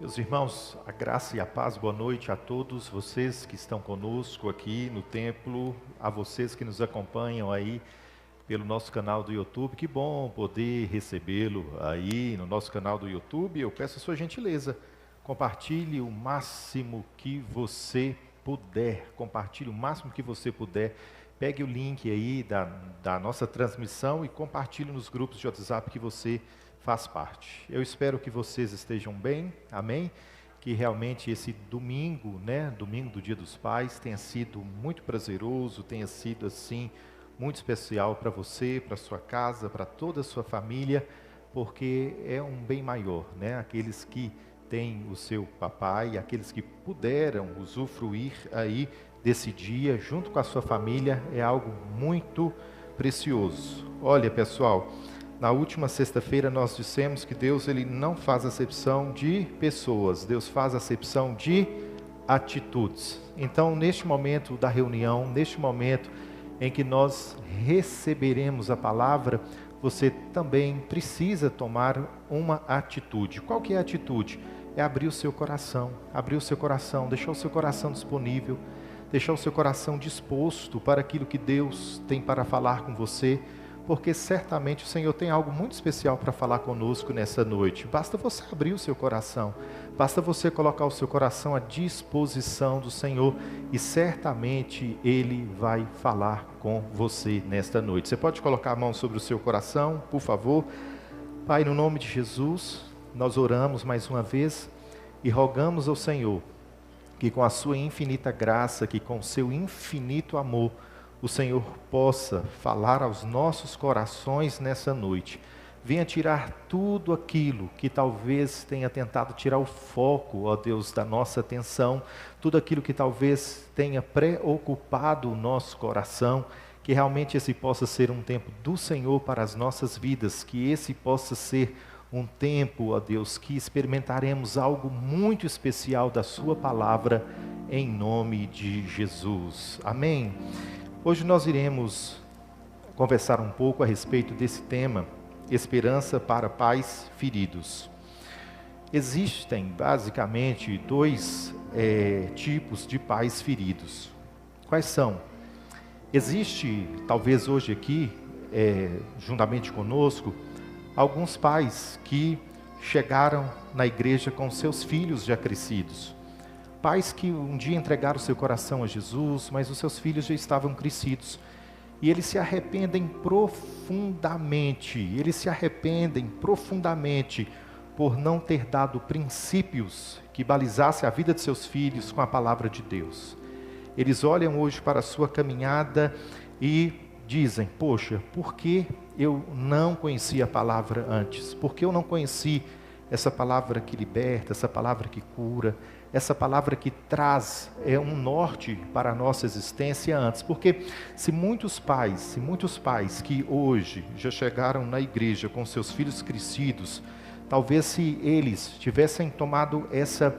Meus irmãos, a graça e a paz, boa noite a todos vocês que estão conosco aqui no templo, a vocês que nos acompanham aí pelo nosso canal do YouTube. Que bom poder recebê-lo aí no nosso canal do YouTube. Eu peço a sua gentileza, compartilhe o máximo que você puder, compartilhe o máximo que você puder. Pegue o link aí da nossa transmissão e compartilhe nos grupos de WhatsApp que você faz parte. Eu espero que vocês estejam bem, amém? Que realmente esse domingo, domingo do Dia dos Pais, tenha sido muito prazeroso, tenha sido assim, muito especial para você, para sua casa, para toda a sua família, porque é um bem maior, Aqueles que têm o seu papai, aqueles que puderam usufruir aí desse dia, junto com a sua família, é algo muito precioso. Olha, pessoal, na última sexta-feira nós dissemos que Deus ele não faz acepção de pessoas, Deus faz acepção de atitudes. Então, neste momento da reunião, neste momento em que nós receberemos a palavra, você também precisa tomar uma atitude. Qual que é a atitude? É abrir o seu coração, deixar o seu coração disponível, deixar o seu coração disposto para aquilo que Deus tem para falar com você, porque certamente o Senhor tem algo muito especial para falar conosco nessa noite. Basta você abrir o seu coração, basta você colocar o seu coração à disposição do Senhor e certamente Ele vai falar com você nesta noite. Você pode colocar a mão sobre o seu coração, por favor? Pai, no nome de Jesus, nós oramos mais uma vez e rogamos ao Senhor que com a sua infinita graça, que com o seu infinito amor, o Senhor possa falar aos nossos corações nessa noite. Venha tirar tudo aquilo que talvez tenha tentado tirar o foco, ó Deus, da nossa atenção, tudo aquilo que talvez tenha preocupado o nosso coração, que realmente esse possa ser um tempo do Senhor para as nossas vidas, que esse possa ser um tempo, ó Deus, que experimentaremos algo muito especial da sua palavra, em nome de Jesus. Amém? Hoje nós iremos conversar um pouco a respeito desse tema, esperança para pais feridos. Existem basicamente dois tipos de pais feridos. Quais são? Existe, talvez hoje aqui, juntamente conosco, alguns pais que chegaram na igreja com seus filhos já crescidos. Pais que um dia entregaram seu coração a Jesus, mas os seus filhos já estavam crescidos. E eles se arrependem profundamente, por não ter dado princípios que balizassem a vida de seus filhos com a palavra de Deus. Eles olham hoje para a sua caminhada e dizem: poxa, por que eu não conhecia a palavra antes? Por que eu não conheci essa palavra que liberta, essa palavra que cura, essa palavra que traz um norte para a nossa existência antes? Porque se muitos pais que hoje já chegaram na igreja com seus filhos crescidos, talvez se eles tivessem tomado essa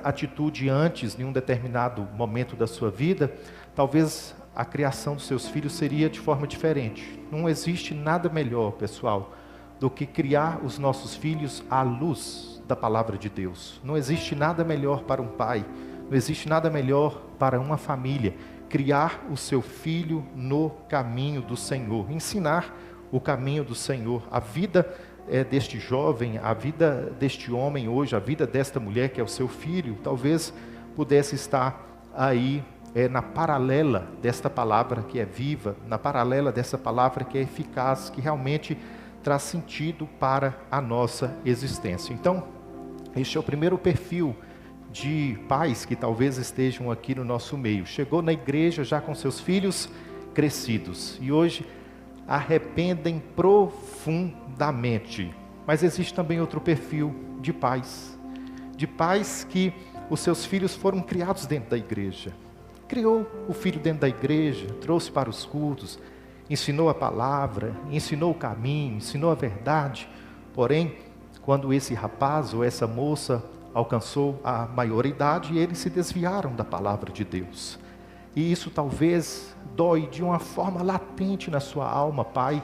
atitude antes, em um determinado momento da sua vida, talvez a criação dos seus filhos seria de forma diferente. Não existe nada melhor, pessoal, do que criar os nossos filhos à luz da palavra de Deus. Não existe nada melhor para um pai, não existe nada melhor para uma família, criar o seu filho no caminho do Senhor, ensinar o caminho do Senhor. A vida deste jovem, a vida deste homem hoje, a vida desta mulher que é o seu filho, talvez pudesse estar aí na paralela desta palavra que é viva, na paralela dessa palavra que é eficaz, que realmente traz sentido para a nossa existência. Então, este é o primeiro perfil de pais que talvez estejam aqui no nosso meio. Chegou na igreja já com seus filhos crescidos e hoje arrependem profundamente. Mas existe também outro perfil de pais que os seus filhos foram criados dentro da igreja. Criou o filho dentro da igreja, trouxe para os cultos, ensinou a palavra, ensinou o caminho, ensinou a verdade. Porém, quando esse rapaz ou essa moça alcançou a maioridade, eles se desviaram da palavra de Deus. E isso talvez dói de uma forma latente na sua alma, pai.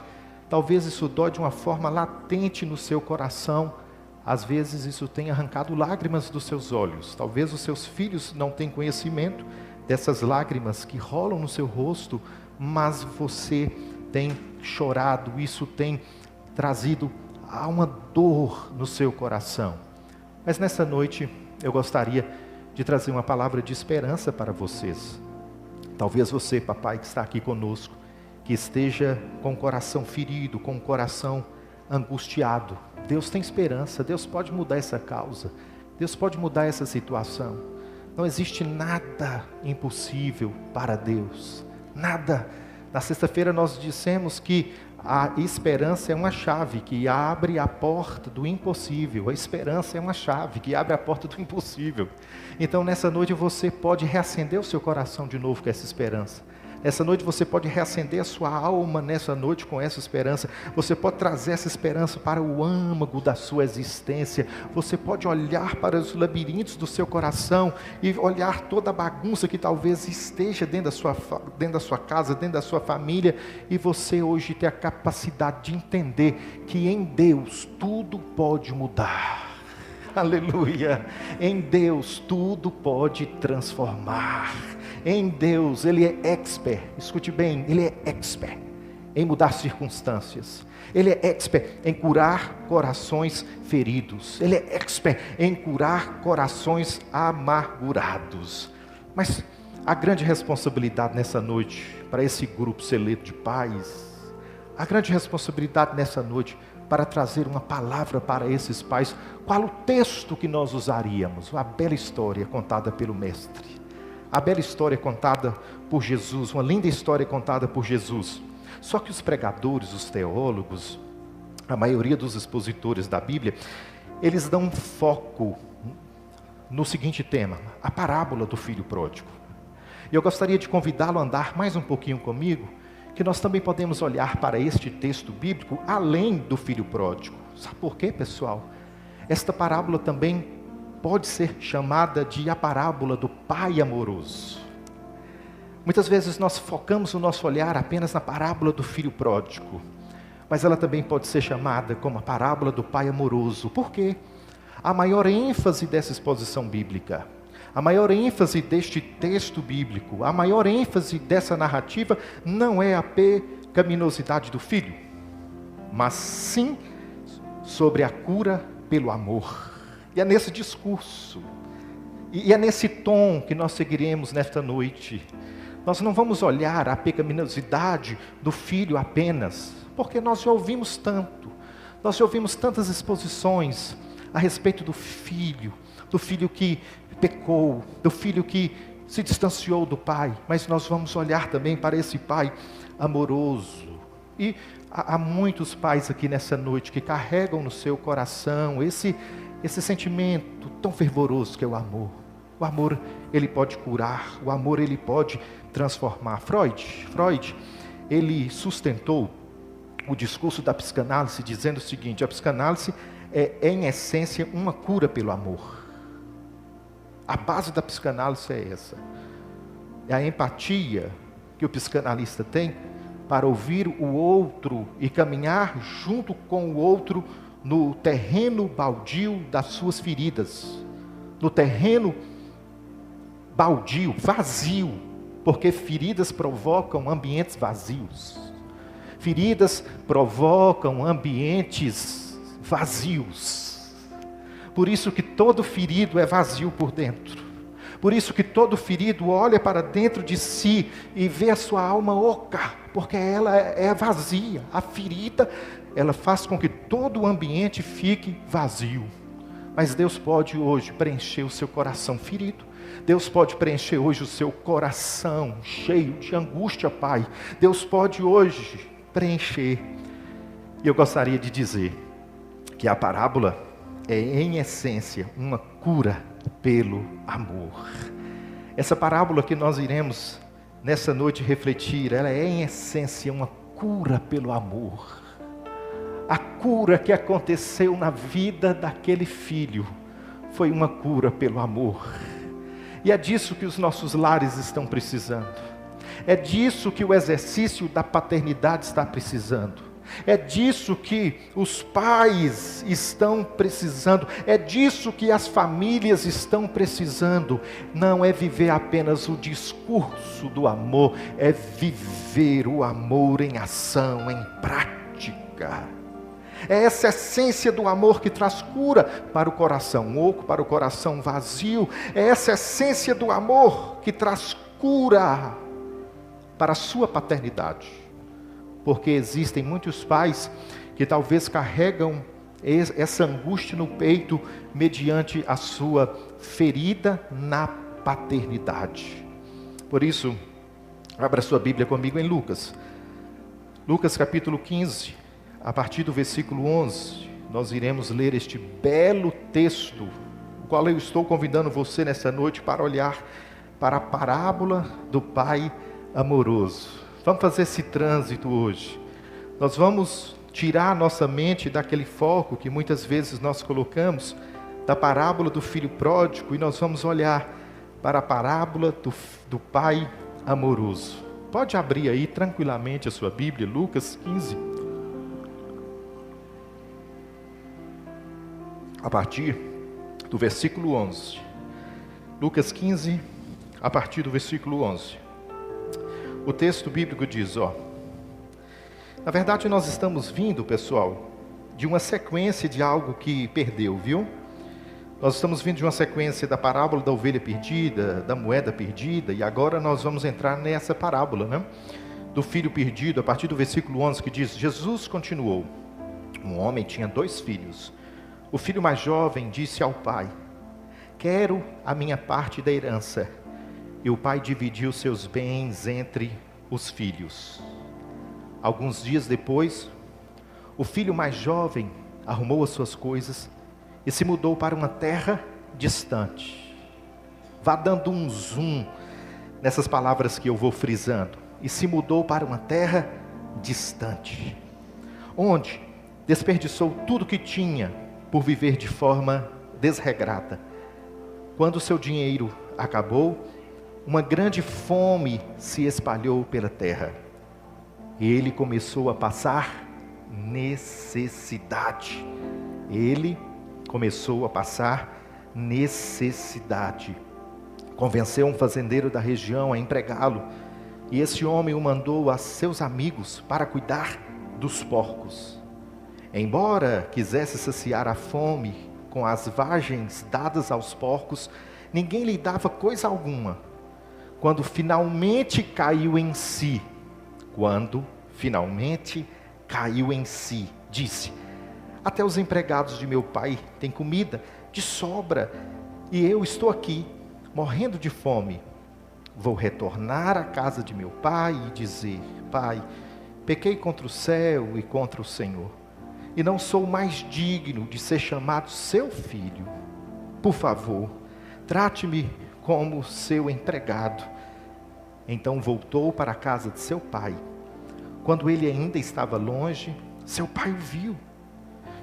Talvez isso dói de uma forma latente no seu coração, Às vezes isso tem arrancado lágrimas dos seus olhos. Talvez os seus filhos não tenham conhecimento dessas lágrimas que rolam no seu rosto, mas você tem chorado, isso tem trazido a uma dor no seu coração. Mas nessa noite eu gostaria de trazer uma palavra de esperança para vocês. Talvez você, papai, que está aqui conosco, que esteja com o coração ferido, com o coração angustiado. Deus tem esperança, Deus pode mudar essa causa, Deus pode mudar essa situação. Não existe nada impossível para Deus, nada. Na sexta-feira nós dissemos que a esperança é uma chave que abre a porta do impossível. A esperança é uma chave que abre a porta do impossível. Então nessa noite você pode reacender o seu coração de novo com essa esperança. Nessa noite você pode reacender a sua alma nessa noite com essa esperança. Você pode trazer essa esperança para o âmago da sua existência. Você pode olhar para os labirintos do seu coração e olhar toda a bagunça que talvez esteja dentro da sua casa, dentro da sua família. E você hoje tem a capacidade de entender que em Deus tudo pode mudar. Aleluia! Em Deus tudo pode transformar. Em Deus, Ele é expert, escute bem, Ele é expert em mudar circunstâncias. Ele é expert em curar corações feridos. Ele é expert em curar corações amargurados. Mas a grande responsabilidade nessa noite, para esse grupo seleto de pais, a grande responsabilidade nessa noite, para trazer uma palavra para esses pais, qual o texto que nós usaríamos? A bela história contada pelo Mestre. A bela história contada por Jesus, uma linda história contada por Jesus. Só que os pregadores, os teólogos, a maioria dos expositores da Bíblia, eles dão um foco no seguinte tema: a parábola do filho pródigo. E eu gostaria de convidá-lo a andar mais um pouquinho comigo, que nós também podemos olhar para este texto bíblico além do filho pródigo. Sabe por quê, pessoal? Esta parábola também pode ser chamada de a parábola do pai amoroso. Muitas vezes nós focamos o nosso olhar apenas na parábola do filho pródigo, mas ela também pode ser chamada como a parábola do pai amoroso. Por quê? A maior ênfase dessa exposição bíblica, a maior ênfase deste texto bíblico, a maior ênfase dessa narrativa não é a pecaminosidade do filho, mas sim sobre a cura pelo amor. E é nesse discurso, e é nesse tom que nós seguiremos nesta noite. Nós não vamos olhar a pecaminosidade do filho apenas, porque nós já ouvimos tanto, nós já ouvimos tantas exposições a respeito do filho que pecou, do filho que se distanciou do pai, mas nós vamos olhar também para esse pai amoroso. E há muitos pais aqui nessa noite que carregam no seu coração esse sentimento tão fervoroso que é o amor. O amor, ele pode curar, o amor, ele pode transformar. Freud, ele sustentou o discurso da psicanálise dizendo o seguinte: a psicanálise é, em essência, uma cura pelo amor. A base da psicanálise é essa. É a empatia que o psicanalista tem para ouvir o outro e caminhar junto com o outro no terreno baldio das suas feridas, no terreno baldio, vazio, porque feridas provocam ambientes vazios, feridas provocam ambientes vazios, por isso que todo ferido é vazio por dentro, por isso que todo ferido olha para dentro de si e vê a sua alma oca, porque ela é vazia, a ferida ela faz com que todo o ambiente fique vazio. Mas Deus pode hoje preencher o seu coração ferido. Deus pode preencher hoje o seu coração cheio de angústia, Pai. Deus pode hoje preencher. E eu gostaria de dizer que a parábola é, em essência, uma cura pelo amor. Essa parábola que nós iremos nessa noite refletir, ela é, em essência, uma cura pelo amor. A cura que aconteceu na vida daquele filho foi uma cura pelo amor. E é disso que os nossos lares estão precisando. É disso que o exercício da paternidade está precisando. É disso que os pais estão precisando, é disso que as famílias estão precisando. Não é viver apenas o discurso do amor, é viver o amor em ação, em prática. É essa essência do amor que traz cura para o coração oco, para o coração vazio. É essa essência do amor que traz cura para a sua paternidade. Porque existem muitos pais que talvez carregam essa angústia no peito mediante a sua ferida na paternidade. Por isso, abra sua Bíblia comigo em Lucas. Lucas capítulo 15. A partir do versículo 11, nós iremos ler este belo texto, o qual eu estou convidando você nessa noite para olhar para a parábola do Pai amoroso. Vamos fazer esse trânsito hoje. Nós vamos tirar a nossa mente daquele foco que muitas vezes nós colocamos da parábola do filho pródigo e nós vamos olhar para a parábola do Pai amoroso. Pode abrir aí tranquilamente a sua Bíblia, Lucas 15. A partir do versículo 11. Lucas 15, a partir do versículo 11. O texto bíblico diz, na verdade nós estamos vindo, pessoal, de uma sequência de algo que perdeu, viu? Nós estamos vindo de uma sequência da parábola da ovelha perdida, da moeda perdida, e agora nós vamos entrar nessa parábola, né? Do filho perdido, a partir do versículo 11, que diz, Jesus continuou, um homem tinha 2 filhos. O filho mais jovem disse ao pai, quero a minha parte da herança. E o pai dividiu seus bens entre os filhos. Alguns dias depois, o filho mais jovem arrumou as suas coisas e se mudou para uma terra distante. Vá dando um zoom nessas palavras que eu vou frisando. E se mudou para uma terra distante, onde desperdiçou tudo que tinha por viver de forma desregrada. Quando o seu dinheiro acabou, uma grande fome se espalhou pela terra. E ele começou a passar necessidade. Ele começou a passar necessidade. Convenceu um fazendeiro da região a empregá-lo. E esse homem o mandou a seus amigos para cuidar dos porcos. Embora quisesse saciar a fome com as vagens dadas aos porcos, ninguém lhe dava coisa alguma. Quando finalmente caiu em si, disse, até os empregados de meu pai têm comida de sobra, e eu estou aqui, morrendo de fome. Vou retornar à casa de meu pai e dizer, pai, pequei contra o céu e contra o Senhor. E não sou mais digno de ser chamado seu filho. Por favor, trate-me como seu empregado. Então voltou para a casa de seu pai. Quando ele ainda estava longe, seu pai o viu.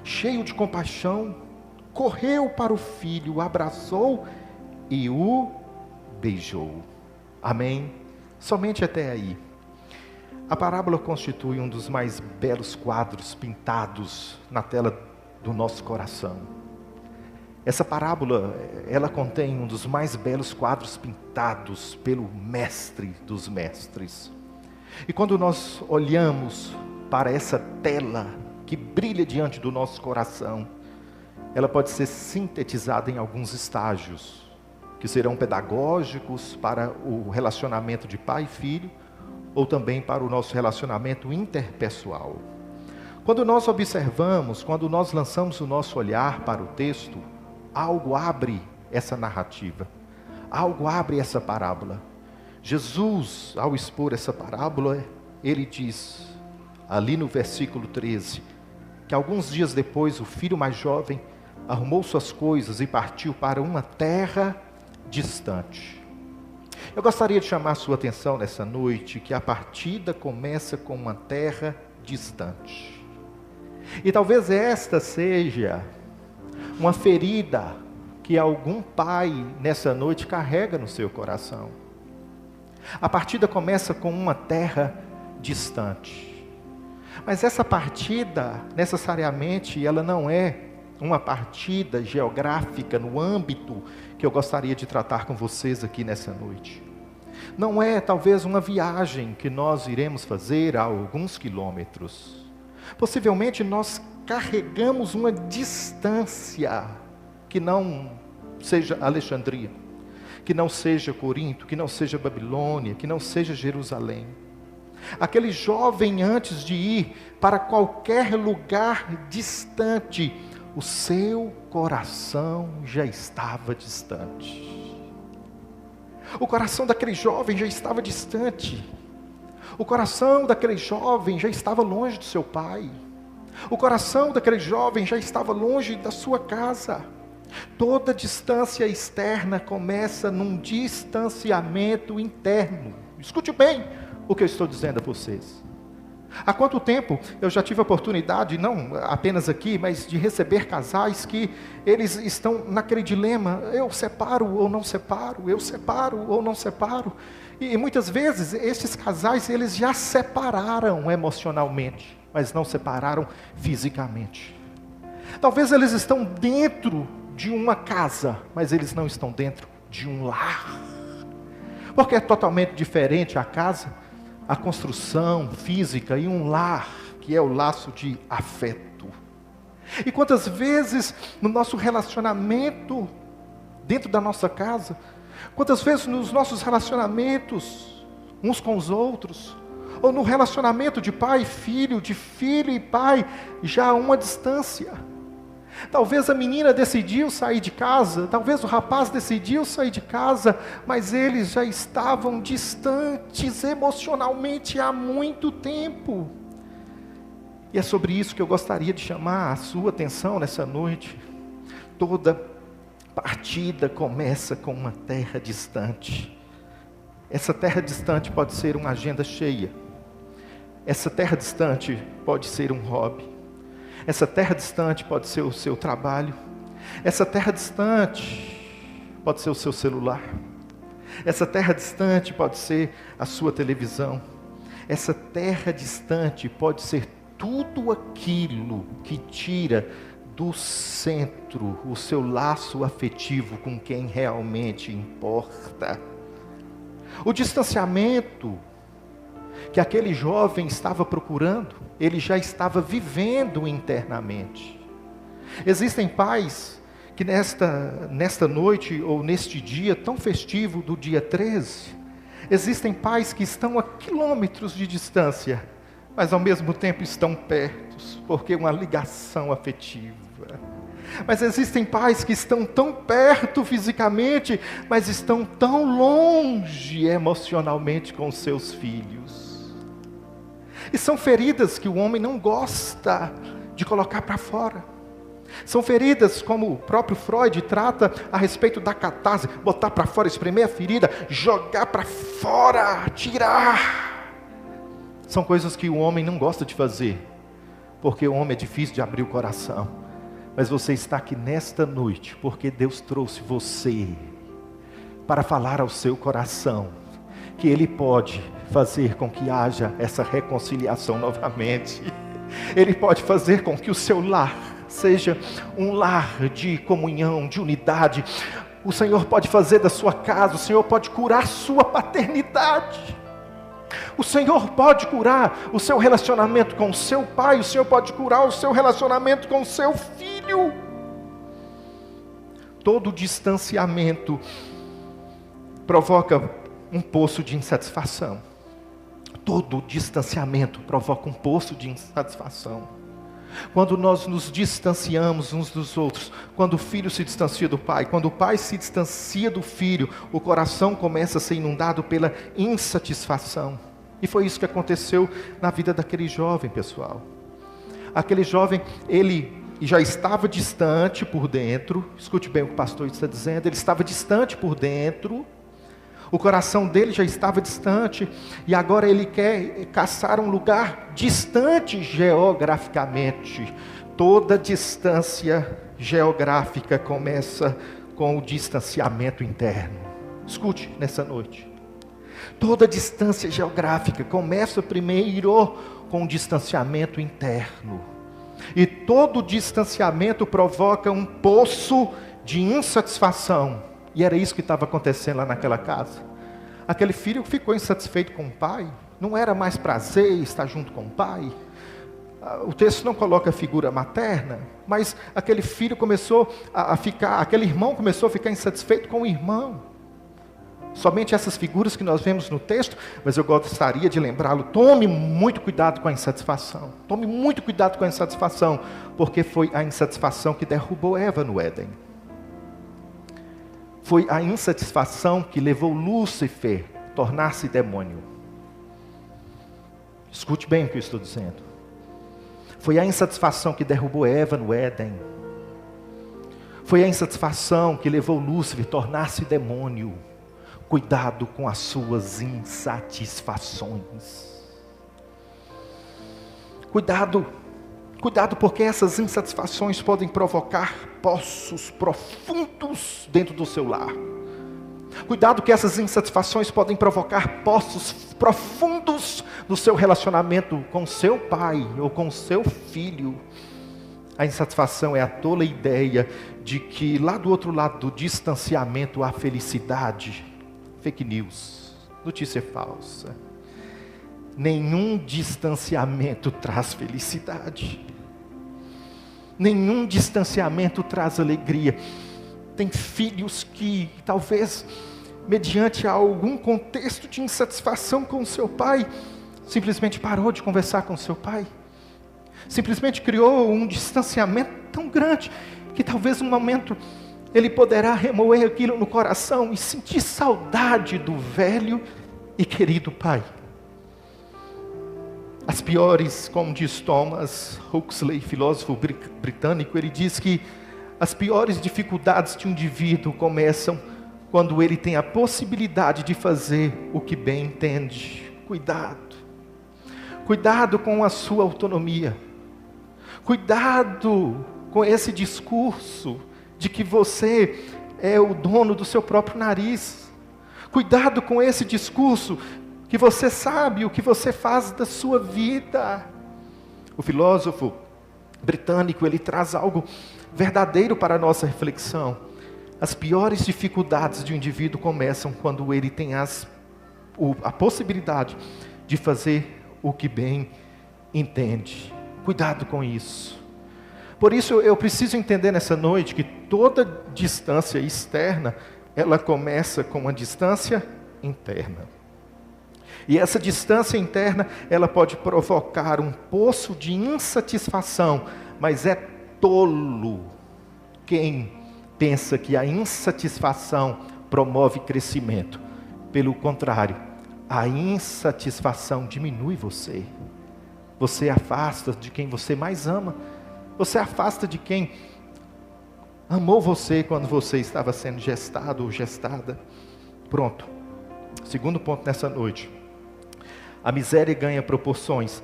Cheio de compaixão, correu para o filho, o abraçou e o beijou. Amém? Somente até aí. A parábola constitui um dos mais belos quadros pintados na tela do nosso coração. Essa parábola, ela contém um dos mais belos quadros pintados pelo mestre dos mestres. E quando nós olhamos para essa tela que brilha diante do nosso coração, ela pode ser sintetizada em alguns estágios, que serão pedagógicos para o relacionamento de pai e filho, ou também para o nosso relacionamento interpessoal. Quando nós observamos, quando nós lançamos o nosso olhar para o texto, algo abre essa narrativa, algo abre essa parábola. Jesus, ao expor essa parábola, ele diz, ali no versículo 13, que alguns dias depois o filho mais jovem arrumou suas coisas e partiu para uma terra distante. Eu gostaria de chamar a sua atenção nessa noite, que a partida começa com uma terra distante. E talvez esta seja uma ferida que algum pai nessa noite carrega no seu coração. A partida começa com uma terra distante. Mas essa partida, necessariamente, ela não é uma partida geográfica no âmbito que eu gostaria de tratar com vocês aqui nessa noite. Não é talvez uma viagem que nós iremos fazer a alguns quilômetros. Possivelmente nós carregamos uma distância que não seja Alexandria, que não seja Corinto, que não seja Babilônia, que não seja Jerusalém. Aquele jovem, antes de ir para qualquer lugar distante, o seu coração já estava distante. O coração daquele jovem já estava distante. O coração daquele jovem já estava longe do seu pai. O coração daquele jovem já estava longe da sua casa. Toda distância externa começa num distanciamento interno. Escute bem o que eu estou dizendo a vocês. Há quanto tempo eu já tive a oportunidade, não apenas aqui, mas de receber casais que eles estão naquele dilema: eu separo ou não separo, eu separo ou não separo. E muitas vezes esses casais, eles já separaram emocionalmente, mas não separaram fisicamente. Talvez eles estão dentro de uma casa, mas eles não estão dentro de um lar. Porque é totalmente diferente a casa, a construção física, e um lar, que é o laço de afeto. E quantas vezes no nosso relacionamento, dentro da nossa casa, quantas vezes nos nossos relacionamentos, uns com os outros, ou no relacionamento de pai e filho, de filho e pai, já há uma distância. Talvez a menina decidiu sair de casa, talvez o rapaz decidiu sair de casa, mas eles já estavam distantes emocionalmente há muito tempo. E é sobre isso que eu gostaria de chamar a sua atenção nessa noite. Toda partida começa com uma terra distante. Essa terra distante pode ser uma agenda cheia. Essa terra distante pode ser um hobby. Essa terra distante pode ser o seu trabalho. Essa terra distante pode ser o seu celular. Essa terra distante pode ser a sua televisão. Essa terra distante pode ser tudo aquilo que tira do centro o seu laço afetivo com quem realmente importa. O distanciamento que aquele jovem estava procurando, ele já estava vivendo internamente. Existem pais que nesta noite, ou neste dia tão festivo do dia 13, existem pais que estão a quilômetros de distância, mas ao mesmo tempo estão perto, porque é uma ligação afetiva. Mas existem pais que estão tão perto fisicamente, mas estão tão longe emocionalmente com seus filhos. E são feridas que o homem não gosta de colocar para fora. São feridas como o próprio Freud trata a respeito da catarse: botar para fora, espremer a ferida, jogar para fora, tirar. São coisas que o homem não gosta de fazer, porque o homem é difícil de abrir o coração. Mas você está aqui nesta noite, porque Deus trouxe você para falar ao seu coração que Ele pode fazer com que haja essa reconciliação novamente. Ele pode fazer com que o seu lar seja um lar de comunhão, de unidade. O Senhor pode fazer da sua casa, o Senhor pode curar sua paternidade. O Senhor pode curar o seu relacionamento com o seu pai, o Senhor pode curar o seu relacionamento com o seu filho. Todo distanciamento provoca um poço de insatisfação. Todo distanciamento provoca um poço de insatisfação. Quando nós nos distanciamos uns dos outros, quando o filho se distancia do pai, quando o pai se distancia do filho, o coração começa a ser inundado pela insatisfação. E foi isso que aconteceu na vida daquele jovem, pessoal. Aquele jovem, ele já estava distante por dentro. Escute bem o que o pastor está dizendo. Ele estava distante por dentro. O coração dele já estava distante, e agora ele quer caçar um lugar distante geograficamente. Toda distância geográfica começa com o distanciamento interno. Escute nessa noite. Toda distância geográfica começa primeiro com um distanciamento interno. E todo distanciamento provoca um poço de insatisfação. E era isso que estava acontecendo lá naquela casa. Aquele filho ficou insatisfeito com o pai. Não era mais prazer estar junto com o pai. O texto não coloca a figura materna, mas aquele filho começou a ficar, aquele irmão começou a ficar insatisfeito com o irmão. Somente essas figuras que nós vemos no texto, mas eu gostaria de lembrá-lo, tome muito cuidado com a insatisfação. Tome muito cuidado com a insatisfação, porque foi a insatisfação que derrubou Eva no Éden. Foi a insatisfação que levou Lúcifer a tornar-se demônio. Escute bem o que eu estou dizendo. Foi a insatisfação que derrubou Eva no Éden. Foi a insatisfação que levou Lúcifer a tornar-se demônio. Cuidado com as suas insatisfações. Cuidado porque essas insatisfações podem provocar poços profundos dentro do seu lar. Cuidado que essas insatisfações podem provocar poços profundos no seu relacionamento com seu pai ou com seu filho. A insatisfação é a tola ideia de que lá do outro lado do distanciamento há felicidade. Fake news, notícia falsa. Nenhum distanciamento traz felicidade. Nenhum distanciamento traz alegria. Tem filhos que talvez, mediante algum contexto de insatisfação com o seu pai, simplesmente parou de conversar com o seu pai. Simplesmente criou um distanciamento tão grande, que talvez um momento ele poderá remoer aquilo no coração e sentir saudade do velho e querido pai. As piores, como diz Thomas Huxley, filósofo britânico, ele diz que as piores dificuldades de um indivíduo começam quando ele tem a possibilidade de fazer o que bem entende. Cuidado. Cuidado com a sua autonomia. Cuidado com esse discurso de que você é o dono do seu próprio nariz. Cuidado com esse discurso que você sabe o que você faz da sua vida. O filósofo britânico, ele traz algo verdadeiro para a nossa reflexão. As piores dificuldades de um indivíduo começam quando ele tem a possibilidade de fazer o que bem entende. Cuidado com isso. Por isso eu preciso entender nessa noite que toda distância externa, ela começa com uma distância interna. E essa distância interna, ela pode provocar um poço de insatisfação, mas é tolo quem pensa que a insatisfação promove crescimento. Pelo contrário, a insatisfação diminui você. Você afasta de quem você mais ama. Você afasta de quem amou você quando você estava sendo gestado ou gestada. Pronto. Segundo ponto nessa noite. A miséria ganha proporções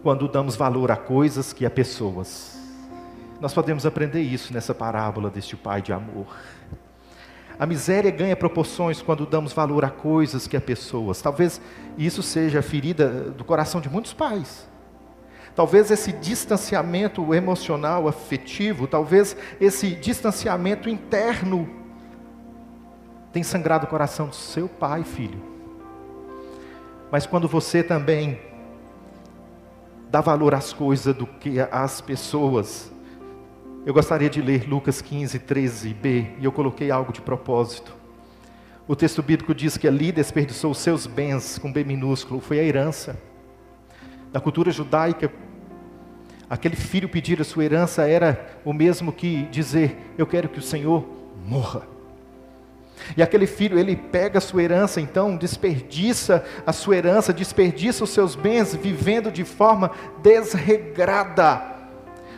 quando damos valor a coisas que a pessoas. Nós podemos aprender isso nessa parábola deste pai de amor. A miséria ganha proporções quando damos valor a coisas que a pessoas. Talvez isso seja a ferida do coração de muitos pais. Talvez esse distanciamento emocional, afetivo, talvez esse distanciamento interno tenha sangrado o coração do seu pai, filho. Mas quando você também dá valor às coisas do que às pessoas, eu gostaria de ler Lucas 15, 13b, e eu coloquei algo de propósito. O texto bíblico diz que ali desperdiçou os seus bens, com B minúsculo, foi a herança. Na cultura judaica, aquele filho pedir a sua herança era o mesmo que dizer, eu quero que o Senhor morra. E aquele filho, ele pega a sua herança, então desperdiça a sua herança, desperdiça os seus bens, vivendo de forma desregrada.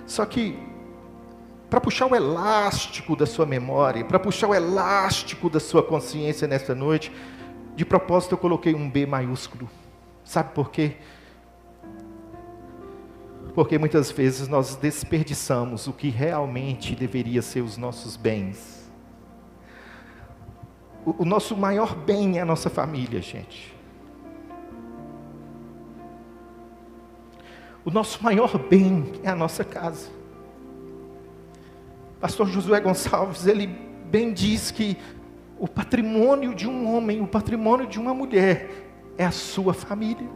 Só que, para puxar o elástico da sua memória, para puxar o elástico da sua consciência nesta noite, de propósito eu coloquei um B maiúsculo. Sabe por quê? Porque muitas vezes nós desperdiçamos o que realmente deveria ser os nossos bens. O nosso maior bem é a nossa família, gente. O nosso maior bem é a nossa casa. Pastor Josué Gonçalves, ele bem diz que o patrimônio de um homem, o patrimônio de uma mulher é a sua família.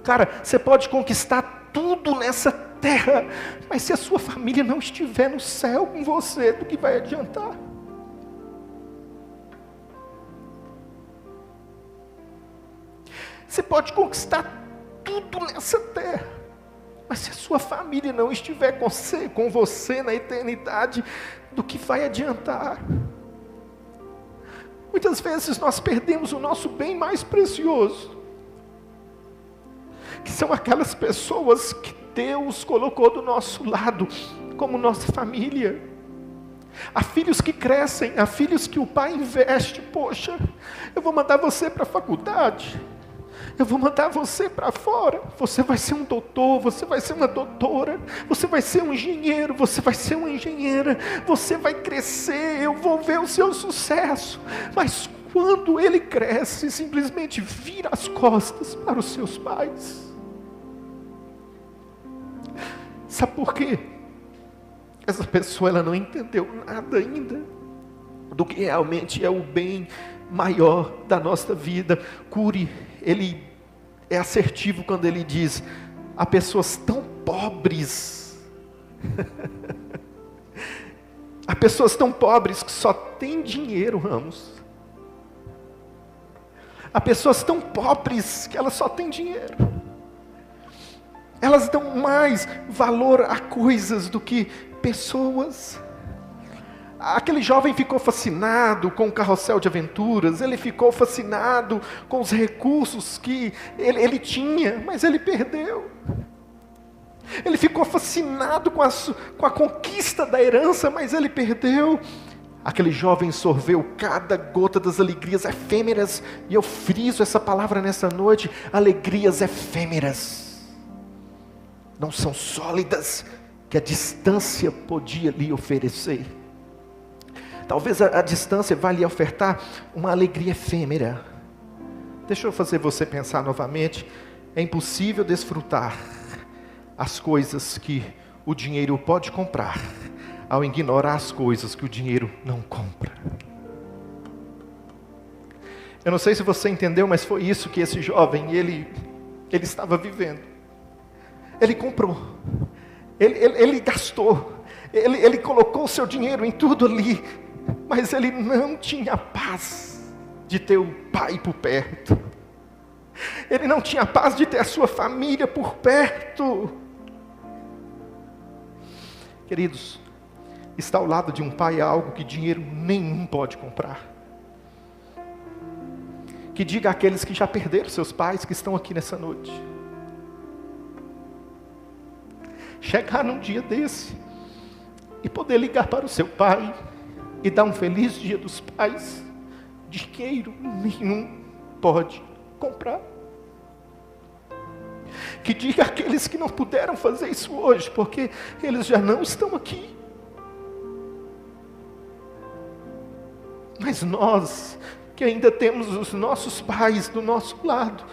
Cara, você pode conquistar tudo nessa terra, mas se a sua família não estiver no céu com você, do que vai adiantar? Você pode conquistar tudo nessa terra, mas se a sua família não estiver com você na eternidade, do que vai adiantar? Muitas vezes nós perdemos o nosso bem mais precioso, que são aquelas pessoas que Deus colocou do nosso lado, como nossa família. Há filhos que crescem, há filhos que o pai investe. Poxa, eu vou mandar você para a faculdade, eu vou mandar você para fora, você vai ser um doutor, você vai ser uma doutora, você vai ser um engenheiro, você vai ser uma engenheira, você vai crescer, eu vou ver o seu sucesso. Mas quando ele cresce, simplesmente vira as costas para os seus pais. Sabe por quê? Essa pessoa, ela não entendeu nada ainda do que realmente é o bem maior da nossa vida. Cury, ele é assertivo quando ele diz: há pessoas tão pobres, há pessoas tão pobres que só têm dinheiro, Ramos. Há pessoas tão pobres que elas só têm dinheiro. Elas dão mais valor a coisas do que pessoas. Aquele jovem ficou fascinado com o carrossel de aventuras, ele ficou fascinado com os recursos que ele tinha, mas ele perdeu. Ele ficou fascinado com a conquista da herança, mas ele perdeu. Aquele jovem sorveu cada gota das alegrias efêmeras, e eu friso essa palavra nessa noite: alegrias efêmeras. Não são sólidas, que a distância podia lhe oferecer. Talvez a distância vá lhe ofertar uma alegria efêmera. Deixa eu fazer você pensar novamente. É impossível desfrutar as coisas que o dinheiro pode comprar, ao ignorar as coisas que o dinheiro não compra. Eu não sei se você entendeu, mas foi isso que esse jovem, ele estava vivendo. Ele comprou, ele gastou, ele colocou o seu dinheiro em tudo ali, mas ele não tinha paz de ter o pai por perto. Ele não tinha paz de ter a sua família por perto. Queridos, estar ao lado de um pai é algo que dinheiro nenhum pode comprar. Que diga àqueles que já perderam seus pais, que estão aqui nessa noite: chegar num dia desse e poder ligar para o seu pai e dar um feliz dia dos pais, dinheiro nenhum pode comprar. Que diga àqueles que não puderam fazer isso hoje, porque eles já não estão aqui. Mas nós, que ainda temos os nossos pais do nosso lado,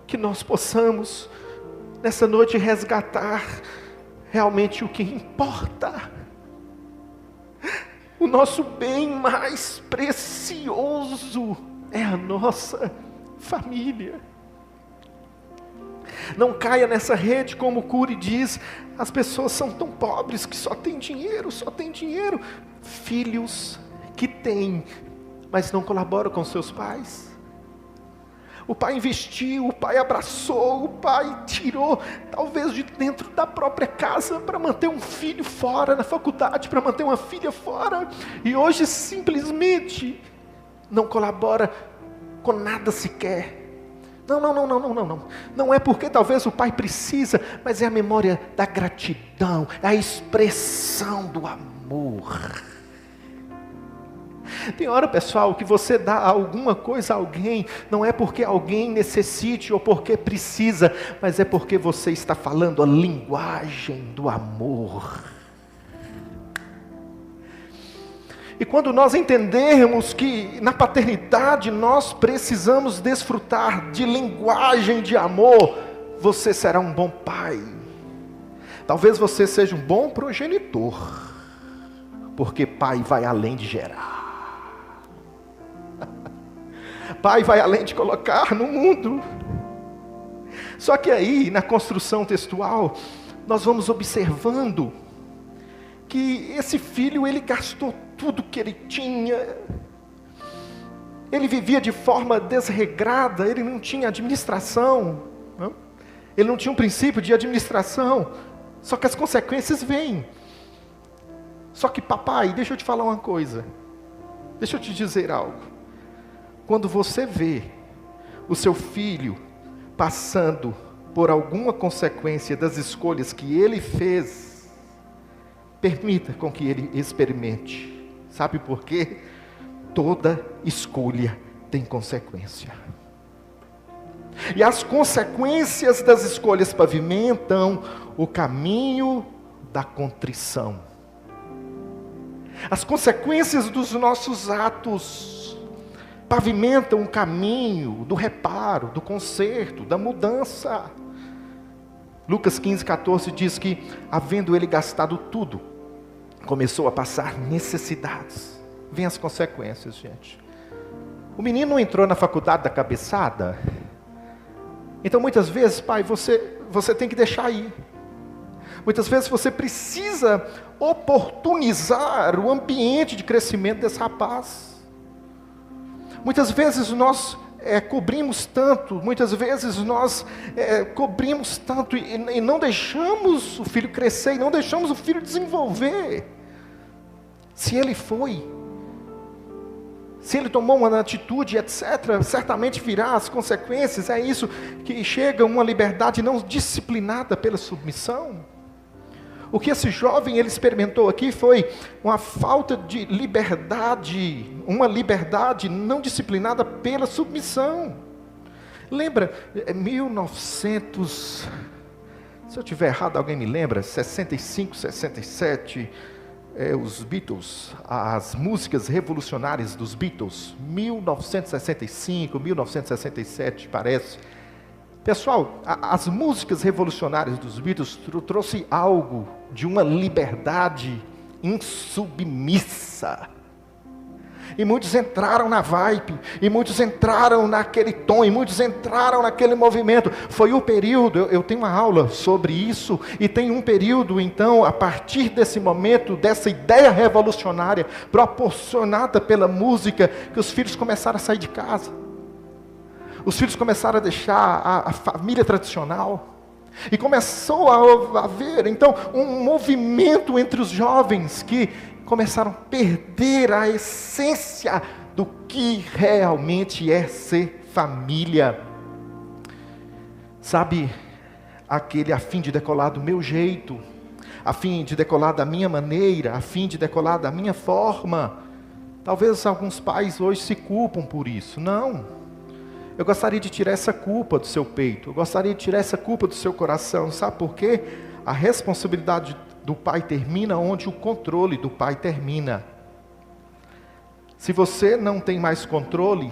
que nós possamos nessa noite resgatar realmente o que importa. O nosso bem mais precioso é a nossa família. Não caia nessa rede, como o Cury diz: as pessoas são tão pobres que só têm dinheiro, só têm dinheiro. Filhos que têm, mas não colaboram com seus pais. O pai investiu, o pai abraçou, o pai tirou, talvez de dentro da própria casa, para manter um filho fora na faculdade, para manter uma filha fora, e hoje simplesmente não colabora com nada sequer. Não é porque talvez o pai precisa, mas é a memória da gratidão, é a expressão do amor. Tem hora, pessoal, que você dá alguma coisa a alguém, não é porque alguém necessite ou porque precisa, mas é porque você está falando a linguagem do amor. E quando nós entendermos que na paternidade nós precisamos desfrutar de linguagem de amor, você será um bom pai. Talvez você seja um bom progenitor, porque pai vai além de gerar. Pai vai além de colocar no mundo. Só que aí, na construção textual, nós vamos observando que esse filho, ele gastou tudo que ele tinha. Ele vivia de forma desregrada, ele não tinha administração, não? Ele não tinha um princípio de administração. Só que as consequências vêm. Só que papai, deixa eu te falar uma coisa. Deixa eu te dizer algo. Quando você vê o seu filho passando por alguma consequência das escolhas que ele fez, permita com que ele experimente. Sabe por quê? Toda escolha tem consequência. E as consequências das escolhas pavimentam o caminho da contrição. As consequências dos nossos atos pavimentam o caminho do reparo, do conserto, da mudança. Lucas 15:14 diz que, havendo ele gastado tudo, começou a passar necessidades. Vem as consequências, gente. O menino não entrou na faculdade da cabeçada. Então muitas vezes, pai, você tem que deixar ir. Muitas vezes você precisa oportunizar o ambiente de crescimento desse rapaz. Muitas vezes nós cobrimos tanto, muitas vezes nós cobrimos tanto e não deixamos o filho crescer, e não deixamos o filho desenvolver. Se ele tomou uma atitude, etc., certamente virá as consequências. É isso que chega uma liberdade não disciplinada pela submissão. O que esse jovem ele experimentou aqui foi uma falta de liberdade, uma liberdade não disciplinada pela submissão. Lembra, 1900, se eu tiver errado, alguém me lembra, 65, 67, os Beatles, as músicas revolucionárias dos Beatles, 1965, 1967, parece. Pessoal, as músicas revolucionárias dos Beatles trouxe algo de uma liberdade insubmissa. E muitos entraram na vibe, e muitos entraram naquele tom, e muitos entraram naquele movimento. Foi o período, eu tenho uma aula sobre isso, e tem um período então, a partir desse momento, dessa ideia revolucionária, proporcionada pela música, que os filhos começaram a sair de casa. Os filhos começaram a deixar a família tradicional. E começou a haver, então, um movimento entre os jovens que começaram a perder a essência do que realmente é ser família. Sabe, aquele a fim de decolar do meu jeito, a fim de decolar da minha maneira, a fim de decolar da minha forma. Talvez alguns pais hoje se culpam por isso. Não. Eu gostaria de tirar essa culpa do seu peito. Eu gostaria de tirar essa culpa do seu coração. Sabe por quê? A responsabilidade do pai termina onde o controle do pai termina. Se você não tem mais controle,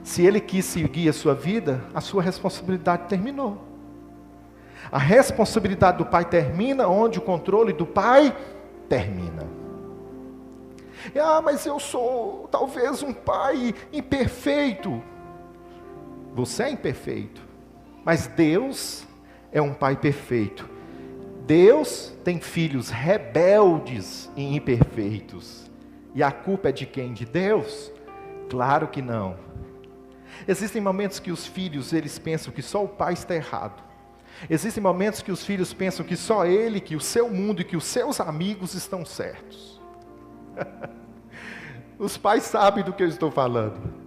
se ele quis seguir a sua vida, a sua responsabilidade terminou. A responsabilidade do pai termina onde o controle do pai termina. Mas eu sou talvez um pai imperfeito. Você é imperfeito, mas Deus é um pai perfeito. Deus tem filhos rebeldes e imperfeitos. E a culpa é de quem? De Deus? Claro que não. Existem momentos que os filhos, eles pensam que só o pai está errado. Existem momentos que os filhos pensam que só ele, que o seu mundo e que os seus amigos estão certos. Os pais sabem do que eu estou falando.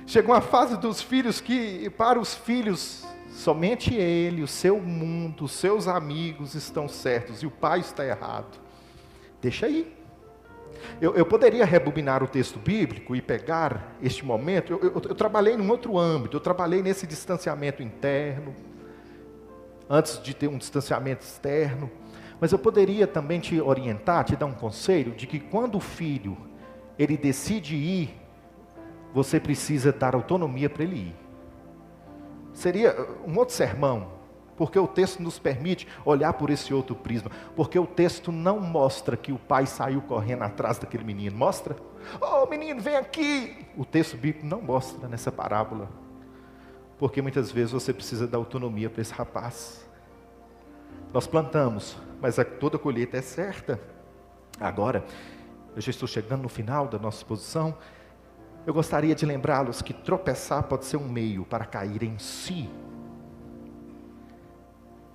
Chegou uma fase dos filhos que, para os filhos, somente ele, o seu mundo, os seus amigos estão certos e o pai está errado. Deixa aí. Eu poderia rebobinar o texto bíblico e pegar este momento. Eu trabalhei num outro âmbito, eu trabalhei nesse distanciamento interno, antes de ter um distanciamento externo. Mas eu poderia também te orientar, te dar um conselho, de que quando o filho ele decide ir, você precisa dar autonomia para ele ir. Seria um outro sermão, porque o texto nos permite olhar por esse outro prisma, porque o texto não mostra que o pai saiu correndo atrás daquele menino, mostra? Oh, menino, vem aqui! O texto bíblico não mostra nessa parábola, porque muitas vezes você precisa dar autonomia para esse rapaz. Nós plantamos, mas toda a colheita é certa. Agora, eu já estou chegando no final da nossa exposição. Eu gostaria de lembrá-los que tropeçar pode ser um meio para cair em si.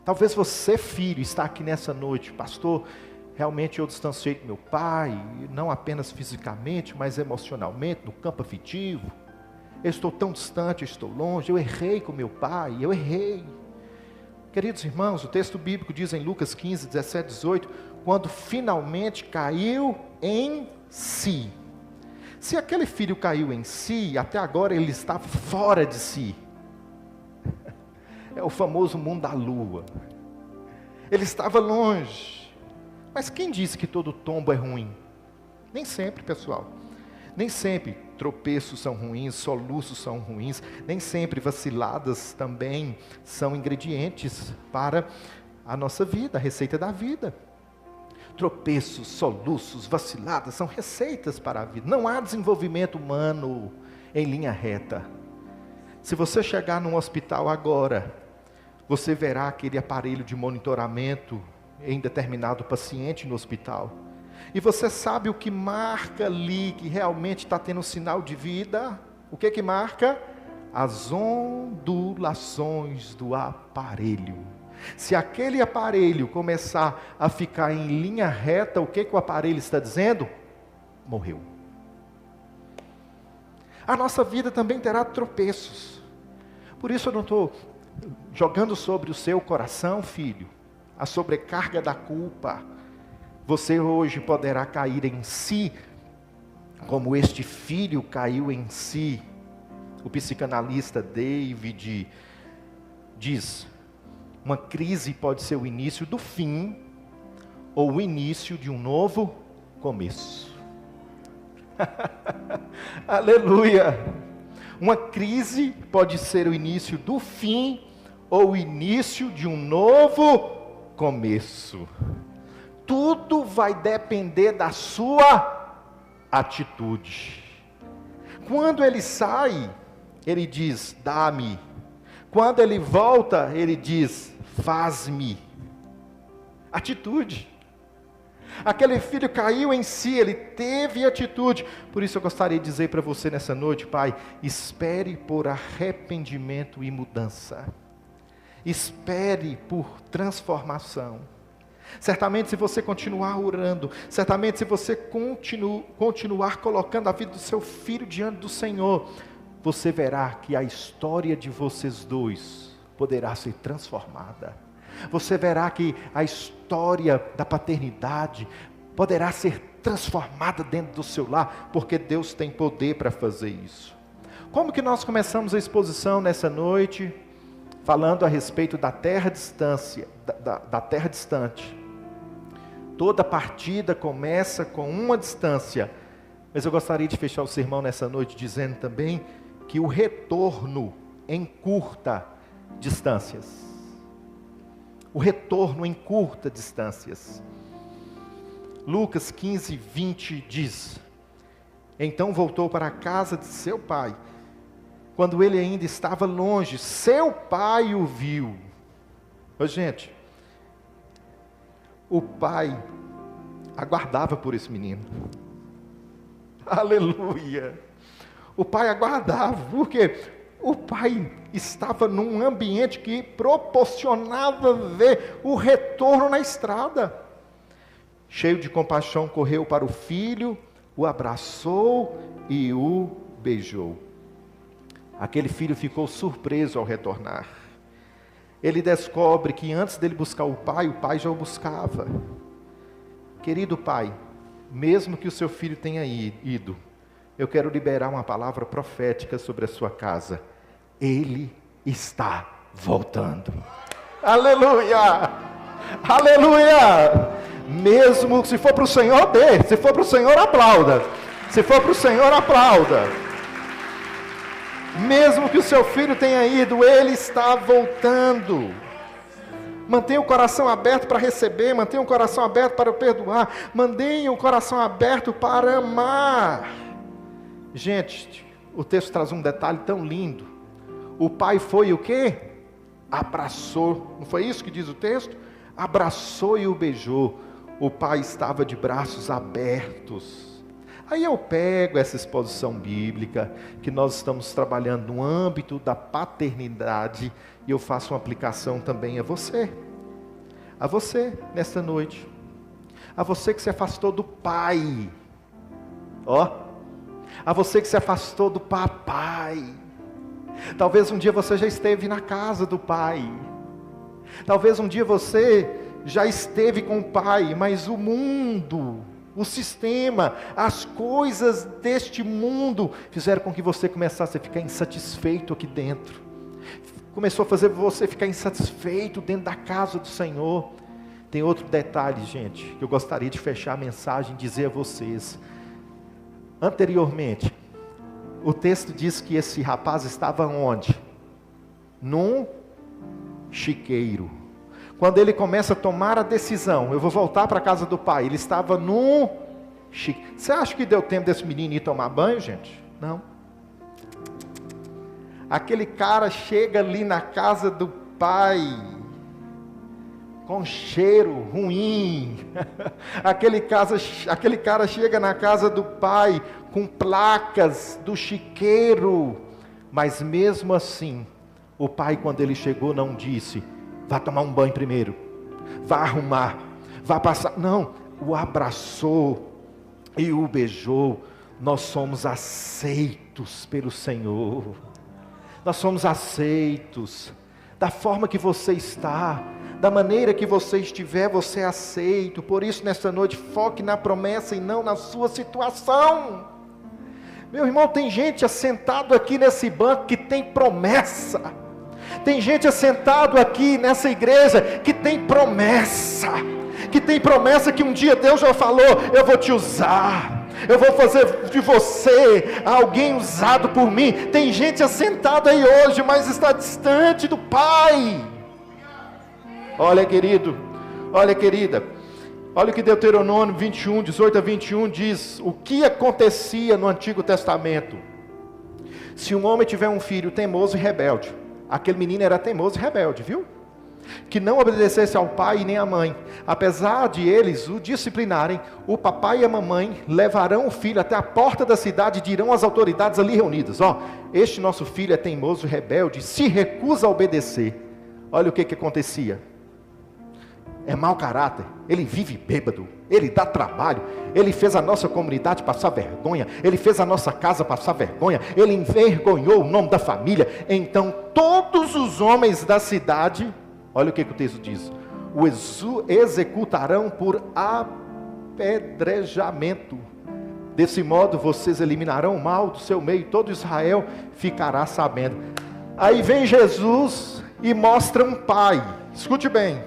Talvez você, filho, está aqui nessa noite, pastor, realmente eu distanciei do meu pai, não apenas fisicamente, mas emocionalmente, no campo afetivo. Eu estou tão distante, eu estou longe, eu errei com meu pai, eu errei. Queridos irmãos, o texto bíblico diz em Lucas 15, 17, 18, quando finalmente caiu em si. Se aquele filho caiu em si, até agora ele está fora de si. É o famoso mundo da lua. Ele estava longe. Mas quem disse que todo tombo é ruim? Nem sempre, pessoal. Nem sempre tropeços são ruins, soluços são ruins. Nem sempre vaciladas também são ingredientes para a nossa vida, a receita da vida. Tropeços, soluços, vaciladas são receitas para a vida. Não há desenvolvimento humano em linha reta. Se você chegar num hospital agora, você verá aquele aparelho de monitoramento em determinado paciente no hospital. E você sabe o que marca ali, que realmente está tendo um sinal de vida? O que marca? As ondulações do aparelho. Se aquele aparelho começar a ficar em linha reta, o que o aparelho está dizendo? Morreu. A nossa vida também terá tropeços. Por isso eu não estou jogando sobre o seu coração, filho, a sobrecarga da culpa. Você hoje poderá cair em si, como este filho caiu em si. O psicanalista David diz: uma crise pode ser o início do fim, ou o início de um novo começo. Aleluia! Uma crise pode ser o início do fim, ou o início de um novo começo. Tudo vai depender da sua atitude. Quando ele sai, ele diz, dá-me. Quando ele volta, ele diz, faz-me. Atitude. Aquele filho caiu em si, ele teve atitude. Por isso eu gostaria de dizer para você nessa noite, pai, espere por arrependimento e mudança. Espere por transformação. Certamente se você continuar orando, certamente se você continuar colocando a vida do seu filho diante do Senhor, você verá que a história de vocês dois poderá ser transformada. Você verá que a história da paternidade poderá ser transformada dentro do seu lar, porque Deus tem poder para fazer isso. Como que nós começamos a exposição nessa noite? Falando a respeito da terra distante. Toda partida começa com uma distância. Mas eu gostaria de fechar o sermão nessa noite dizendo também que o retorno encurta distâncias. O retorno encurta distâncias. Lucas 15, 20 diz: então voltou para a casa de seu pai. Quando ele ainda estava longe, seu pai o viu. Ô, gente, o pai aguardava por esse menino. Aleluia! O pai aguardava, porque o pai estava num ambiente que proporcionava ver o retorno na estrada. Cheio de compaixão, correu para o filho, o abraçou e o beijou. Aquele filho ficou surpreso ao retornar. Ele descobre que antes dele buscar o pai já o buscava. Querido pai, mesmo que o seu filho tenha ido, eu quero liberar uma palavra profética sobre a sua casa. Ele está voltando. Aleluia! Aleluia! Mesmo se for para o Senhor, dê. Se for para o Senhor, aplauda. Se for para o Senhor, aplauda. Mesmo que o seu filho tenha ido, ele está voltando. Mantenha o coração aberto para receber, mantenha o coração aberto para perdoar, mantenha o coração aberto para amar. Gente, o texto traz um detalhe tão lindo. O pai foi o quê? Abraçou. Não foi isso que diz o texto? Abraçou e o beijou. O pai estava de braços abertos. Aí eu pego essa exposição bíblica, que nós estamos trabalhando no âmbito da paternidade, e eu faço uma aplicação também a você nesta noite, a você que se afastou do pai, a você que se afastou do papai. Talvez um dia você já esteve na casa do pai, talvez um dia você já esteve com o pai, mas o mundo, o sistema, as coisas deste mundo fizeram com que você começasse a ficar insatisfeito aqui dentro. Começou a fazer você ficar insatisfeito dentro da casa do Senhor. Tem outro detalhe, gente, que eu gostaria de fechar a mensagem e dizer a vocês. Anteriormente, o texto diz que esse rapaz estava onde? Num chiqueiro. Quando ele começa a tomar a decisão, eu vou voltar para a casa do pai, ele estava no chiqueiro. Você acha que deu tempo desse menino ir tomar banho, gente? Não. Aquele cara chega ali na casa do pai com cheiro ruim. Aquele cara chega na casa do pai com placas do chiqueiro. Mas mesmo assim, o pai, quando ele chegou, não disse: vá tomar um banho primeiro, vá arrumar, vá passar. Não, o abraçou e o beijou. Nós somos aceitos pelo Senhor. Nós somos aceitos. Da forma que você está, da maneira que você estiver, você é aceito. Por isso, nesta noite, foque na promessa e não na sua situação. Meu irmão, tem gente assentado aqui nesse banco que tem promessa. Tem gente assentado aqui nessa igreja que tem promessa. Que tem promessa que um dia Deus já falou: eu vou te usar. Eu vou fazer de você alguém usado por mim. Tem gente assentada aí hoje, mas está distante do Pai. Olha, querido, olha, querida, olha o que Deuteronômio 21, 18 a 21 diz. O que acontecia no Antigo Testamento? Se um homem tiver um filho teimoso e rebelde, aquele menino era teimoso e rebelde, viu? Que não obedecesse ao pai e nem à mãe. Apesar de eles o disciplinarem, o papai e a mamãe levarão o filho até a porta da cidade e dirão às autoridades ali reunidas: este nosso filho é teimoso e rebelde, se recusa a obedecer. Olha o que acontecia. É mau caráter, ele vive bêbado, ele dá trabalho, ele fez a nossa comunidade passar vergonha, ele fez a nossa casa passar vergonha, ele envergonhou o nome da família. Então todos os homens da cidade, olha o que o texto diz: o executarão por apedrejamento. Desse modo vocês eliminarão o mal do seu meio, e todo Israel ficará sabendo. Aí vem Jesus e mostra um pai. Escute bem,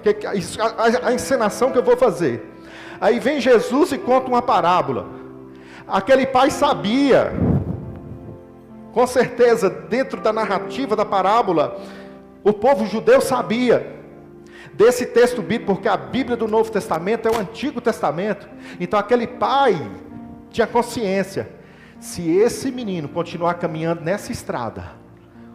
a encenação que eu vou fazer. Aí vem Jesus e conta uma parábola. Aquele pai sabia, com certeza, dentro da narrativa da parábola, o povo judeu sabia desse texto bíblico, porque a Bíblia do Novo Testamento é o Antigo Testamento. Então aquele pai tinha consciência: se esse menino continuar caminhando nessa estrada,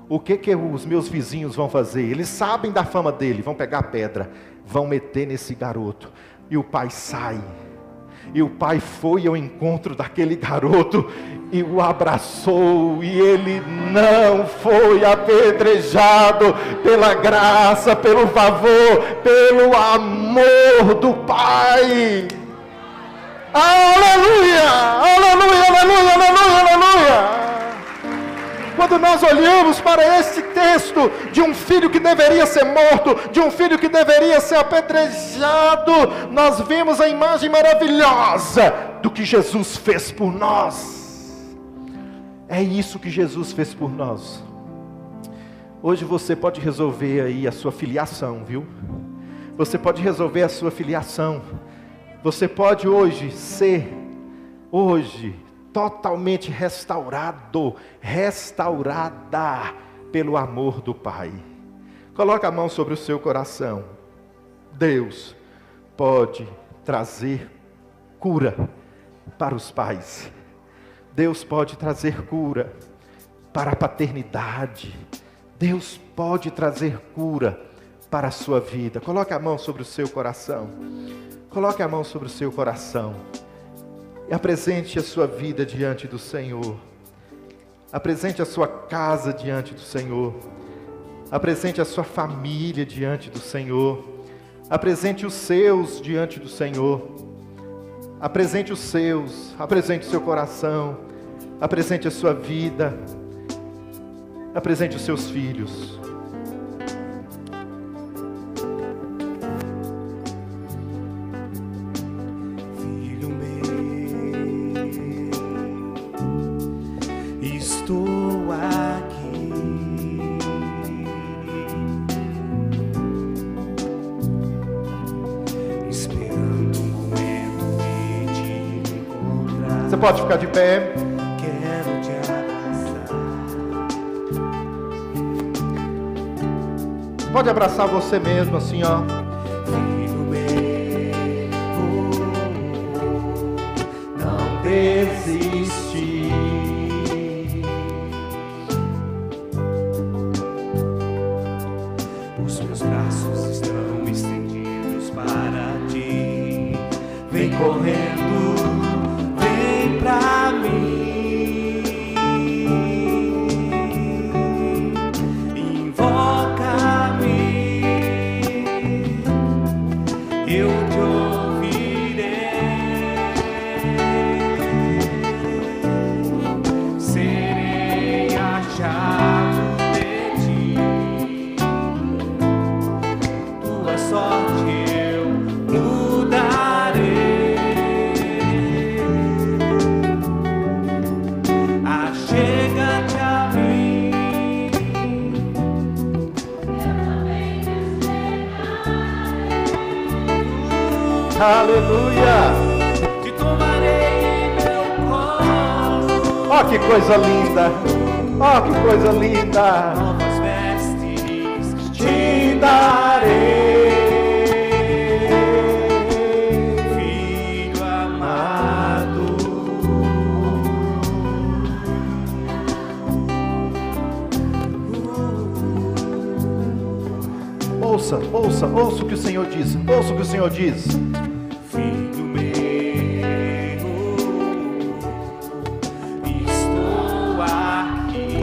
o que os meus vizinhos vão fazer? Eles sabem da fama dele, vão pegar pedra, vão meter nesse garoto. E o pai sai, e o pai foi ao encontro daquele garoto, e o abraçou, e ele não foi apedrejado, pela graça, pelo favor, pelo amor do pai. Aleluia, aleluia, aleluia, aleluia, aleluia. Quando nós olhamos para esse texto de um filho que deveria ser morto, de um filho que deveria ser apedrejado, nós vemos a imagem maravilhosa do que Jesus fez por nós. É isso que Jesus fez por nós. Hoje você pode resolver aí a sua filiação, viu? Você pode resolver a sua filiação. Você pode hoje totalmente restaurado, restaurada pelo amor do Pai. Coloque a mão sobre o seu coração. Deus pode trazer cura para os pais. Deus pode trazer cura para a paternidade. Deus pode trazer cura para a sua vida. Coloque a mão sobre o seu coração. Coloque a mão sobre o seu coração. E apresente a sua vida diante do Senhor. Apresente a sua casa diante do Senhor. Apresente a sua família diante do Senhor. Apresente os seus diante do Senhor. Apresente os seus. Apresente o seu coração. Apresente a sua vida. Apresente os seus filhos. Filho meu, estou aqui. Esperando um momento de te encontrar. Você pode ficar de pé. Quero te abraçar. Pode abraçar você mesmo assim, ó. Filho meu, não desistir. Os meus braços estão estendidos para ti. Vem correndo, vem pra mim. Invoca-me, eu te ouvirei. Serei achado de ti. Tua sorte eu mudarei. Achega-te a mim. Aleluia! Te tomarei em meu colo. Ó, que coisa linda! Ó, que coisa linda! Novas vestes Te darei, filho amado. ouça, ouça, ouça o que o Senhor diz. Ouça o que o Senhor diz. Filho meu, estou aqui.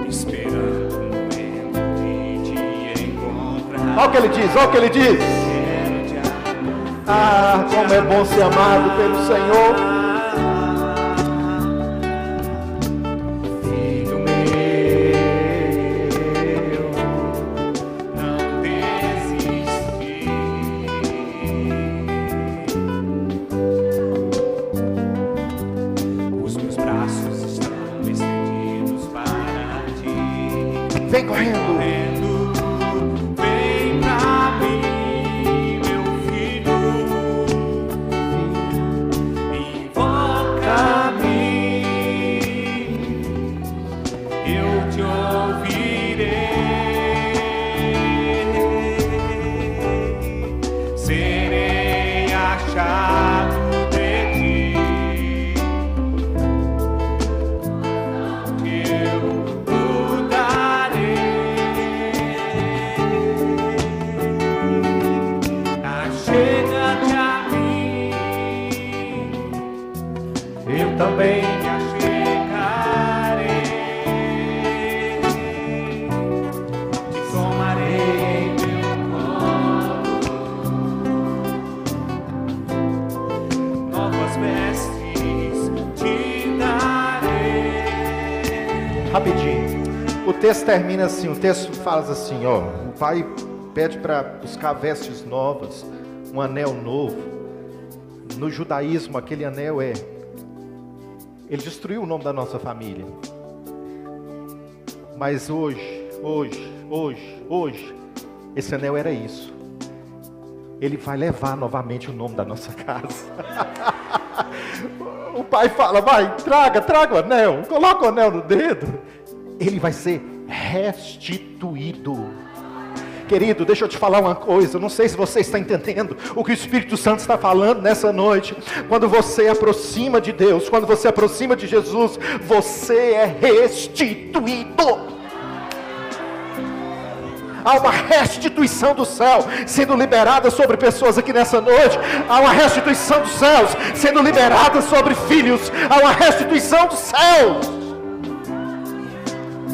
Esperando o momento de te encontrar. Olha o que ele diz, olha o que ele diz. Quero te amar. Ah, como é bom ser amado pelo Senhor. Filho meu, não desistir. Os meus braços estão estendidos para ti. Vem correndo. Correndo, vem pra mim, meu filho. Invoca-me, eu te ouvirei. Serei achado de ti. Eu mudarei. Achega-te a mim. Eu também me achegarei. Te tomarei em meu colo. Novas vestes te darei. Rapidinho. O texto termina assim, o texto fala assim, ó. O pai pede para buscar vestes novas, um anel novo. No judaísmo, aquele anel ele destruiu o nome da nossa família. Mas hoje, esse anel era isso. Ele vai levar novamente o nome da nossa casa. O pai fala, vai, traga o anel, coloca o anel no dedo. Ele vai ser restituído. Querido, deixa eu te falar uma coisa, não sei se você está entendendo o que o Espírito Santo está falando nessa noite. Quando você aproxima de Deus, quando você aproxima de Jesus, você é restituído. Há uma restituição do céu sendo liberada sobre pessoas aqui nessa noite. Há uma restituição dos céus sendo liberada sobre filhos. Há uma restituição dos céus.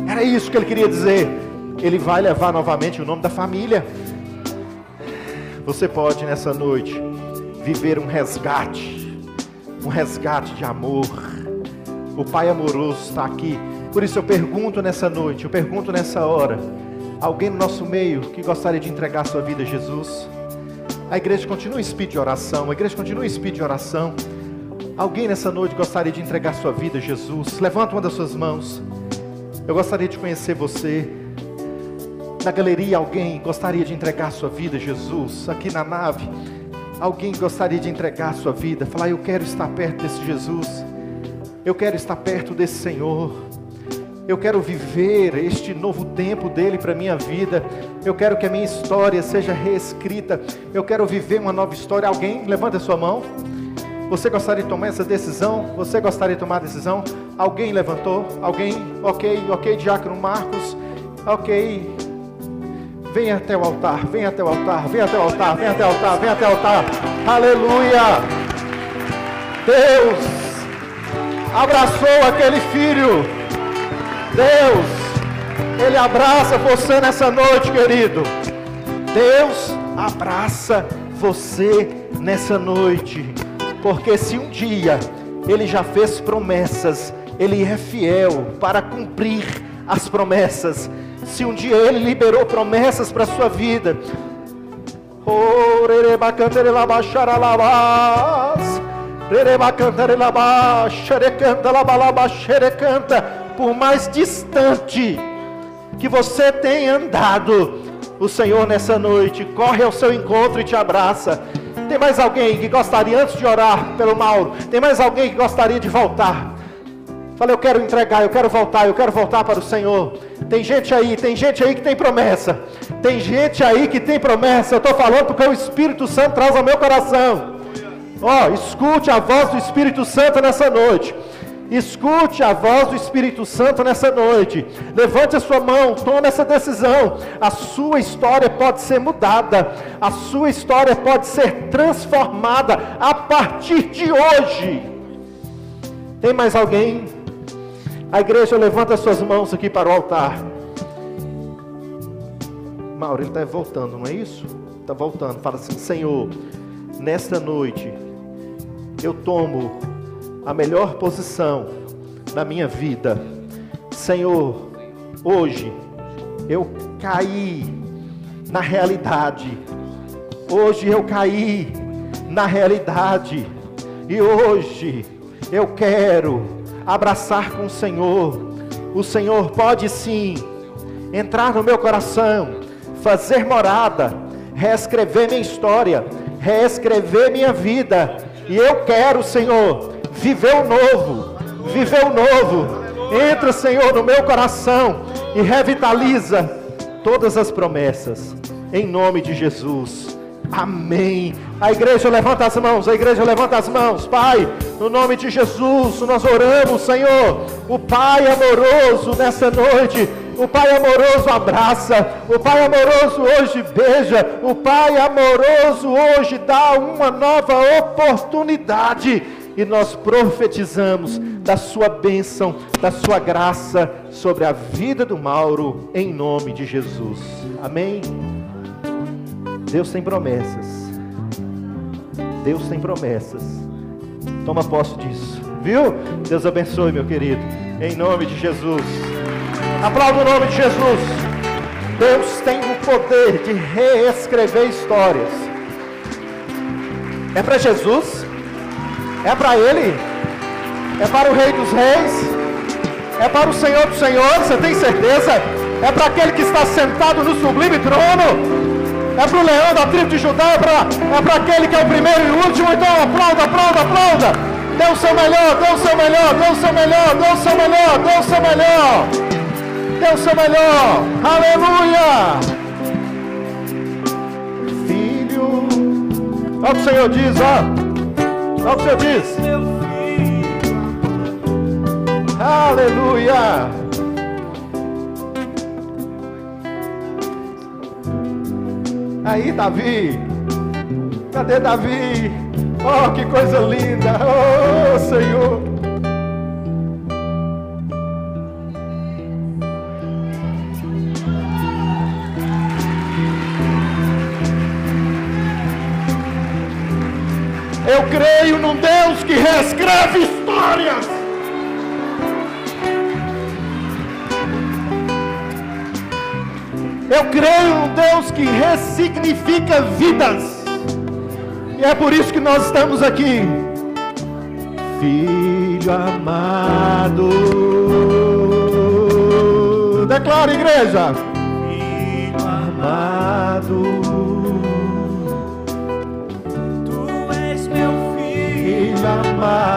Era isso que ele queria dizer. Ele vai levar novamente o nome da família. Você pode nessa noite viver um resgate de amor. O Pai amoroso está aqui. Por isso eu pergunto nessa noite, eu pergunto nessa hora: alguém no nosso meio que gostaria de entregar a sua vida a Jesus? A igreja continua em espírito de oração. A igreja continua em espírito de oração. Alguém nessa noite gostaria de entregar a sua vida a Jesus? Levanta uma das suas mãos. Eu gostaria de conhecer você. Na galeria, alguém gostaria de entregar a sua vida a Jesus? Aqui na nave, alguém gostaria de entregar a sua vida? Falar, eu quero estar perto desse Jesus. Eu quero estar perto desse Senhor. Eu quero viver este novo tempo dele para a minha vida. Eu quero que a minha história seja reescrita. Eu quero viver uma nova história. Alguém, levanta a sua mão. Você gostaria de tomar essa decisão? Você gostaria de tomar a decisão? Alguém levantou? Alguém? Ok, Diácono Marcos. Ok. Venha até o altar, venha até o altar, venha até o altar, venha até o altar, venha até o altar. Aleluia! Deus abraçou aquele filho. Deus, Ele abraça você nessa noite, querido. Deus abraça você nessa noite. Porque se um dia Ele já fez promessas, Ele é fiel para cumprir as promessas. Se um dia Ele liberou promessas para a sua vida, por mais distante que você tenha andado, o Senhor nessa noite corre ao seu encontro e te abraça. Tem mais alguém que gostaria, antes de orar pelo Mauro, tem mais alguém que gostaria de voltar? Fala, eu quero entregar, eu quero voltar para o Senhor. Tem gente aí que tem promessa. Tem gente aí que tem promessa. Eu estou falando porque o Espírito Santo traz ao meu coração. Escute a voz do Espírito Santo nessa noite. Escute a voz do Espírito Santo nessa noite. Levante a sua mão, tome essa decisão. A sua história pode ser mudada. A sua história pode ser transformada a partir de hoje. Tem mais alguém? A igreja levanta as suas mãos aqui para o altar. Mauro, ele está voltando, não é isso? Está voltando. Fala assim: Senhor, nesta noite eu tomo a melhor posição na minha vida. Senhor, hoje eu caí na realidade. Hoje eu caí na realidade. E hoje eu quero abraçar com o Senhor. O Senhor pode sim entrar no meu coração, fazer morada, reescrever minha história, reescrever minha vida. E eu quero, Senhor, viver o novo. Entra, Senhor, no meu coração e revitaliza todas as promessas, em nome de Jesus. Amém. A igreja levanta as mãos. Pai, no nome de Jesus, nós oramos, Senhor. O Pai amoroso nessa noite, o Pai amoroso abraça, o Pai amoroso hoje beija, o Pai amoroso hoje dá uma nova oportunidade. E nós profetizamos da sua bênção, da sua graça sobre a vida do Mauro, em nome de Jesus. Amém. Deus tem promessas. Deus tem promessas. Toma posse disso, viu? Deus abençoe, meu querido, em nome de Jesus. Aplauda o nome de Jesus. Deus tem o poder de reescrever histórias. É para Jesus? É para Ele? É para o Rei dos Reis? É para o Senhor dos Senhores? Você tem certeza? É para aquele que está sentado no sublime trono? É para o leão da tribo de Judá, é para aquele que é o primeiro e o último. Então aplauda, aplauda, aplauda. Dê o seu melhor, dê o seu melhor, dê o seu melhor, dê o seu melhor, dê o seu melhor. Dê o seu melhor. Aleluia. Filho. Olha o que o Senhor diz, ó. Olha o que o Senhor diz. Aleluia. Aí, Davi. Cadê Davi? Oh, que coisa linda. Oh, Senhor. Eu creio num Deus que reescreve histórias. Eu creio num Deus que ressignifica vidas. E é por isso que nós estamos aqui. Filho amado. Declara, igreja. Filho amado. Tu és meu filho amado.